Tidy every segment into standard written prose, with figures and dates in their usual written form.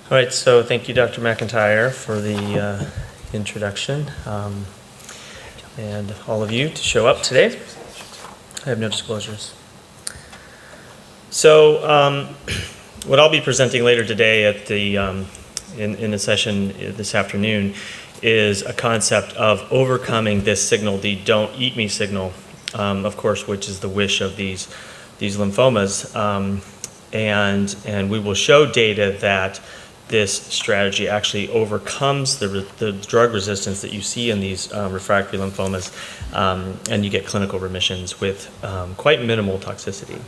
All right, so thank you, Dr. McIntyre, for the introduction, and all of you to show up today. I have no disclosures. So what I'll be presenting later today at the in the session this afternoon is a concept of overcoming this signal, the "don't eat me" signal, of course, which is the wish of these lymphomas, and we will show data that this strategy actually overcomes the drug resistance that you see in these refractory lymphomas, and you get clinical remissions with quite minimal toxicity.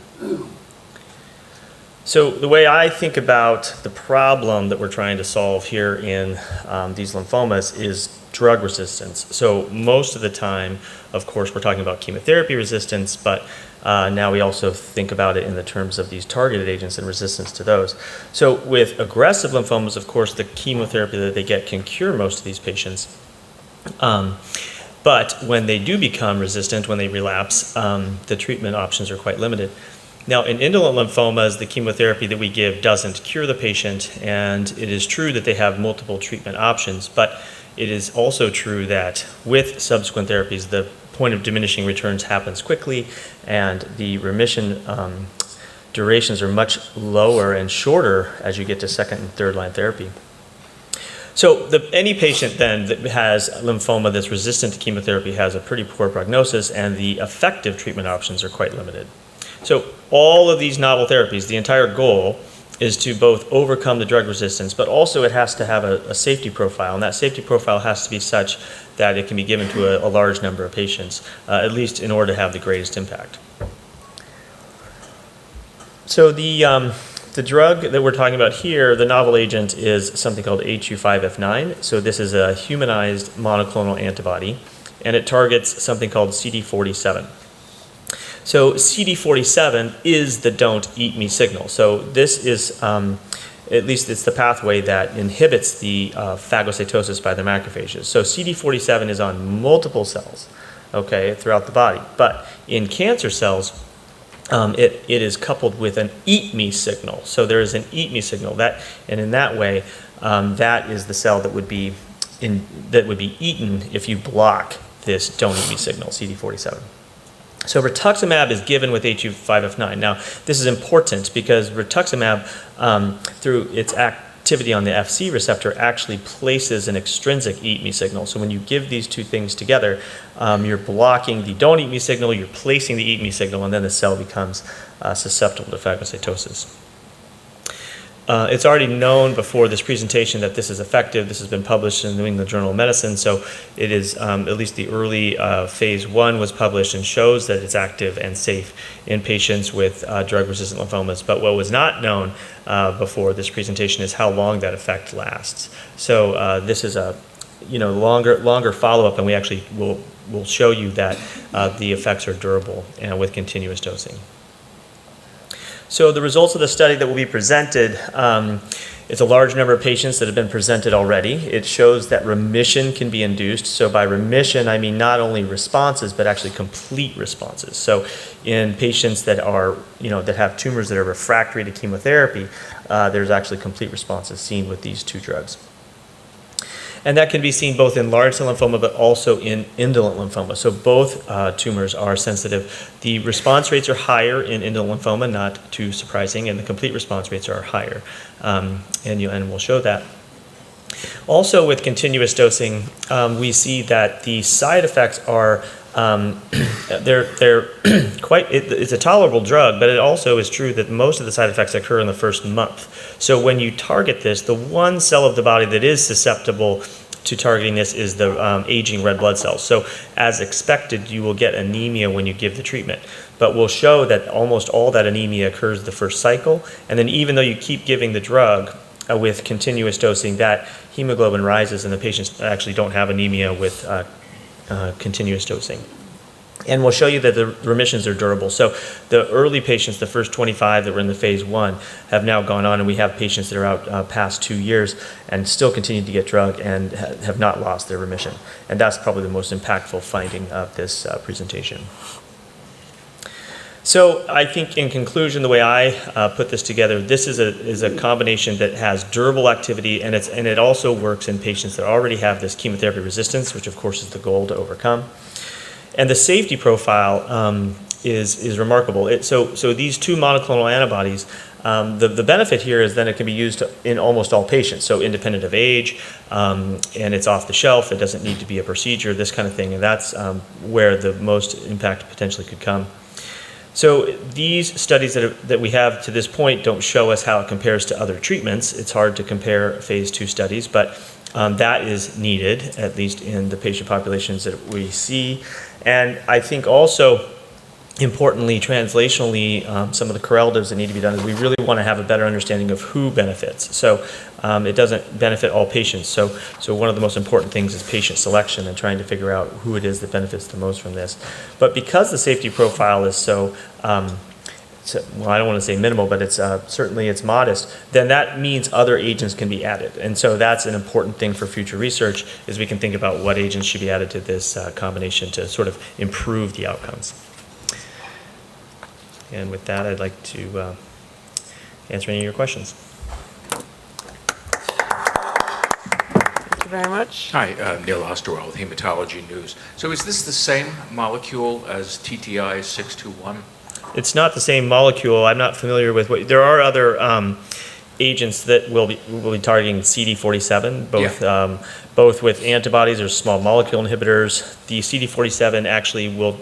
So the way I think about the problem that we're trying to solve here in these lymphomas is drug resistance. So most of the time, of course, we're talking about chemotherapy resistance, but now we also think about it in the terms of these targeted agents and resistance to those. So with aggressive lymphomas, of course, the chemotherapy that they get can cure most of these patients. But when they do become resistant, when they relapse, the treatment options are quite limited. Now, in indolent lymphomas, the chemotherapy that we give doesn't cure the patient, and it is true that they have multiple treatment options, but it is also true that with subsequent therapies, the point of diminishing returns happens quickly, and the remission durations are much lower and shorter as you get to second and third line therapy. So any patient then that has lymphoma that's resistant to chemotherapy has a pretty poor prognosis, and the effective treatment options are quite limited. So all of these novel therapies, the entire goal is to both overcome the drug resistance, but also it has to have a safety profile, and that safety profile has to be such that it can be given to a large number of patients, at least in order to have the greatest impact. So the drug that we're talking about here, the novel agent, is something called Hu5F9. So this is a humanized monoclonal antibody, and it targets something called CD47. So CD47 is the "don't eat me" signal. So this is, at least it's the pathway that inhibits the phagocytosis by the macrophages. So CD47 is on multiple cells, okay, throughout the body. But in cancer cells, it is coupled with an "eat me" signal. So there is an "eat me" signal, and in that way, that is the cell that would be eaten if you block this "don't eat me" signal, CD47. So Rituximab is given with Hu5F9. Now, this is important because Rituximab, through its activity on the Fc receptor, actually places an extrinsic "eat me" signal. So when you give these two things together, you're blocking the "don't eat me" signal, you're placing the "eat me" signal, and then the cell becomes susceptible to phagocytosis. It's already known before this presentation that this is effective. This has been published in the New England Journal of Medicine, so it is, at least the early phase 1 was published and shows that it's active and safe in patients with drug-resistant lymphomas. But what was not known before this presentation is how long that effect lasts. So this is a longer follow-up, and we actually will show you that the effects are durable and with continuous dosing. So the results of the study that will be presented, it's a large number of patients that have been presented already. It shows that remission can be induced. So by remission, I mean not only responses, but actually complete responses. So in patients that are, that have tumors that are refractory to chemotherapy, there's actually complete responses seen with these two drugs. And that can be seen both in large cell lymphoma, but also in indolent lymphoma. So both tumors are sensitive. The response rates are higher in indolent lymphoma, not too surprising, and the complete response rates are higher. And we'll show that. Also, with continuous dosing, we see that the side effects are they're quite. It's a tolerable drug, but it also is true that most of the side effects occur in the first month. So when you target this, the one cell of the body that is susceptible to targeting this is the aging red blood cells. So as expected, you will get anemia when you give the treatment. But we'll show that almost all that anemia occurs the first cycle, and then even though you keep giving the drug with continuous dosing, that hemoglobin rises, and the patients actually don't have anemia with continuous dosing. And we'll show you that the remissions are durable. So the early patients, the first 25 that were in the phase 1, have now gone on, and we have patients that are out past 2 years and still continue to get drug and have not lost their remission. And that's probably the most impactful finding of this presentation. So I think in conclusion, the way I put this together, this is a combination that has durable activity, and it also works in patients that already have this chemotherapy resistance, which of course is the goal to overcome. And the safety profile is remarkable. So these two monoclonal antibodies, the benefit here is then it can be used in almost all patients, so independent of age, and it's off the shelf. It doesn't need to be a procedure, this kind of thing, and that's where the most impact potentially could come. So these studies that we have to this point don't show us how it compares to other treatments. It's hard to compare phase 2 studies, but that is needed, at least in the patient populations that we see. And I think also, importantly, translationally, some of the correlatives that need to be done is we really want to have a better understanding of who benefits. So it doesn't benefit all patients. So one of the most important things is patient selection and trying to figure out who it is that benefits the most from this. But because the safety profile is so, well, I don't want to say minimal, but it's certainly it's modest, then that means other agents can be added. And so that's an important thing for future research, is we can think about what agents should be added to this combination to sort of improve the outcomes. And with that, I'd like to answer any of your questions. Thank you very much. Hi, Neil Osterwald with Hematology News. So is this the same molecule as TTI 621? It's not the same molecule. I'm not familiar with what. There are other agents that will be targeting CD47, both with antibodies or small molecule inhibitors. The CD47 actually will,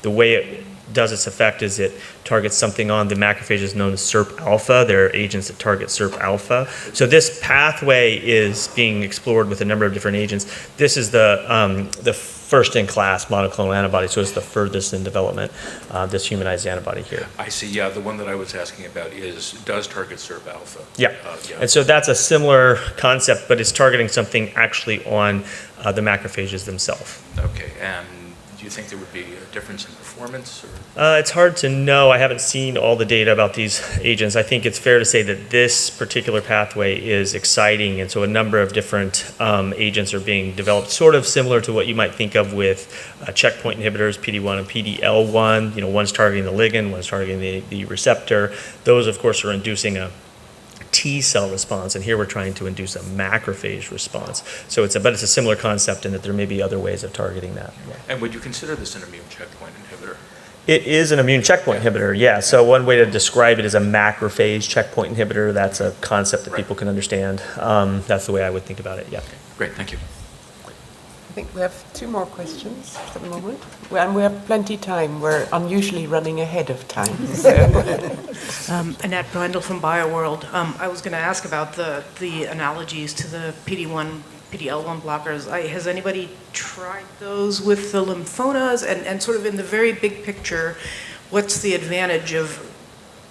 the way it does its effect is it targets something on the macrophages known as SIRP alpha. There are agents that target SIRP alpha. So this pathway is being explored with a number of different agents. This is the first-in-class monoclonal antibody, so it's the furthest in development, this humanized antibody here. I see, yeah, the one that I was asking about does target SIRP alpha. Yeah, and so that's a similar concept, but it's targeting something actually on the macrophages themselves. Okay, and do you think there would be a difference in performance? Or? It's hard to know. I haven't seen all the data about these agents. I think it's fair to say that this particular pathway is exciting, and so a number of different agents are being developed, sort of similar to what you might think of with checkpoint inhibitors, PD-1 and PD-L1. You know, one's targeting the ligand, one's targeting the receptor. Those, of course, are inducing a T cell response, and here we're trying to induce a macrophage response. So but it's a similar concept in that there may be other ways of targeting that. Yeah. And would you consider this an immune checkpoint inhibitor? It is an immune checkpoint inhibitor, yeah. So one way to describe it is a macrophage checkpoint inhibitor. That's a concept that people can understand. That's the way I would think about it, yeah. Okay. Great, thank you. I think we have 2 more questions for the moment, and we have plenty of time. We're unusually running ahead of time. So. Annette Brendel from BioWorld. I was going to ask about the analogies to the PD-1, PD-L1 blockers. Has anybody tried those with the lymphomas? And sort of in the very big picture, what's the advantage of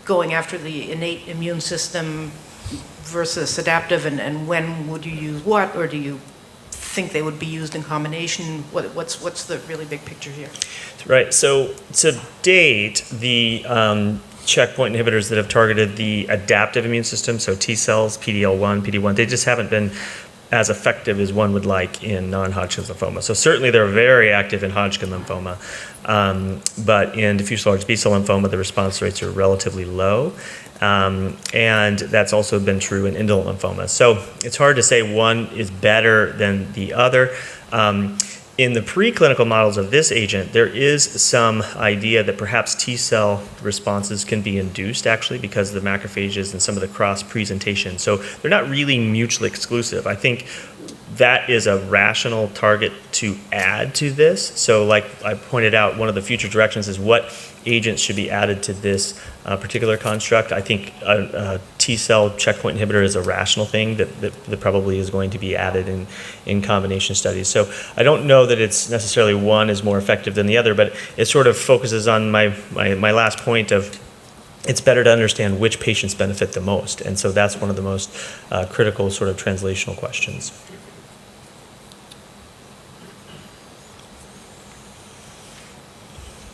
going after the innate immune system versus adaptive, and when would you use what, or do you think they would be used in combination? What's the really big picture here? Right. So to date, the checkpoint inhibitors that have targeted the adaptive immune system, so T cells, PD-L1, PD-1, they just haven't been as effective as one would like in non-Hodgkin's lymphoma. So certainly they're very active in Hodgkin lymphoma, but in diffuse large B-cell lymphoma, the response rates are relatively low. And that's also been true in indolent lymphoma. So it's hard to say one is better than the other. In the preclinical models of this agent, there is some idea that perhaps T-cell responses can be induced, actually, because of the macrophages and some of the cross-presentation. So they're not really mutually exclusive. I think that is a rational target to add to this. So like I pointed out, one of the future directions is what agents should be added to this particular construct. I think a T-cell checkpoint inhibitor is a rational thing that probably is going to be added in combination studies. So I don't know that it's necessarily one is more effective than the other, but it sort of focuses on my last point of it's better to understand which patients benefit the most. And so that's one of the most critical sort of translational questions.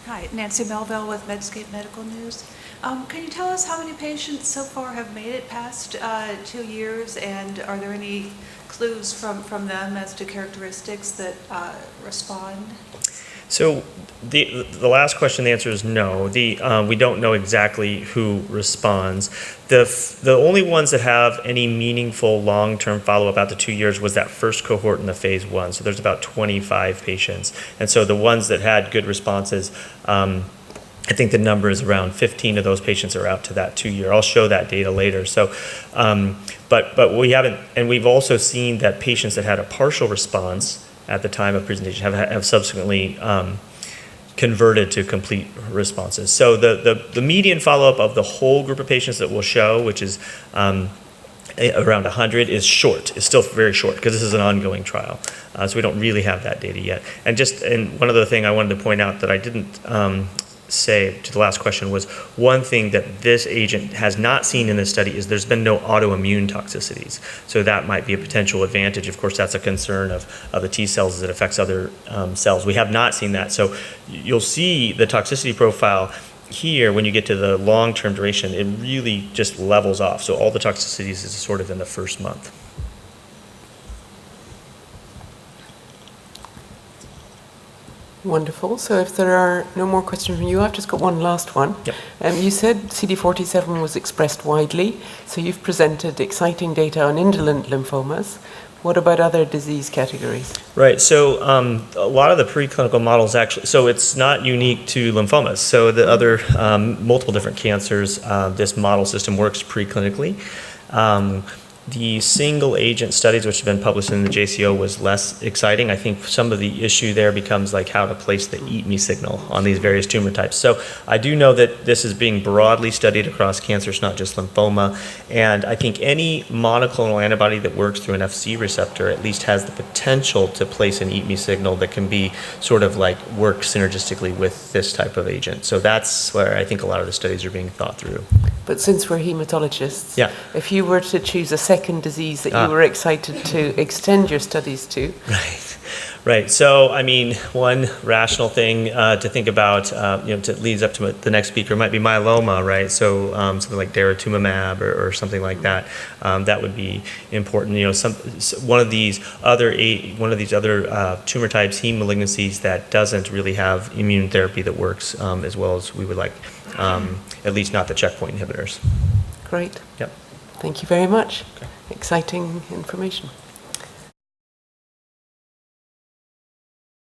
Hi, Nancy Melville with Medscape Medical News. Can you tell us how many patients so far have made it past 2 years, and are there any clues from them as to characteristics that respond? So the last question, the answer is no. We don't know exactly who responds. The only ones that have any meaningful long-term follow-up out to 2 years was that first cohort in the phase 1. So there's about 25 patients. And so the ones that had good responses, I think the number is around 15 of those patients are out to that 2 year. I'll show that data later. So, but we haven't, and we've also seen that patients that had a partial response at the time of presentation have subsequently converted to complete responses. So the median follow-up of the whole group of patients that we'll show, which is around 100, is short. It's still very short because this is an ongoing trial. So we don't really have that data yet. And one other thing I wanted to point out that I didn't say to the last question was, one thing that this agent has not seen in this study is there's been no autoimmune toxicities. So that might be a potential advantage. Of course, that's a concern of the T cells as it affects other cells. We have not seen that. So you'll see the toxicity profile here when you get to the long-term duration, it really just levels off. So all the toxicities is sort of in the first month. Wonderful. So if there are no more questions from you, I've just got one last one. Yep. You said CD47 was expressed widely, so you've presented exciting data on indolent lymphomas. What about other disease categories? Right. So a lot of the preclinical models actually, so it's not unique to lymphomas. So the other multiple different cancers, this model system works preclinically. The single agent studies which have been published in the JCO was less exciting. I think some of the issue there becomes like how to place the eat me signal on these various tumor types. So I do know that this is being broadly studied across cancers, not just lymphoma. And I think any monoclonal antibody that works through an Fc receptor at least has the potential to place an eat me signal that can be sort of like work synergistically with this type of agent. So that's where I think a lot of the studies are being thought through. But since we're hematologists, Yeah. if you were to choose a second disease that you were excited to extend your studies to, Right. So, I mean, one rational thing to think about, to leads up to the next speaker might be myeloma, right? So, something like daratumumab or something like that. That would be important. One of these other tumor types, heme malignancies, that doesn't really have immune therapy that works as well as we would like. At least not the checkpoint inhibitors. great. Yep. Thank you very much. Okay. Exciting information.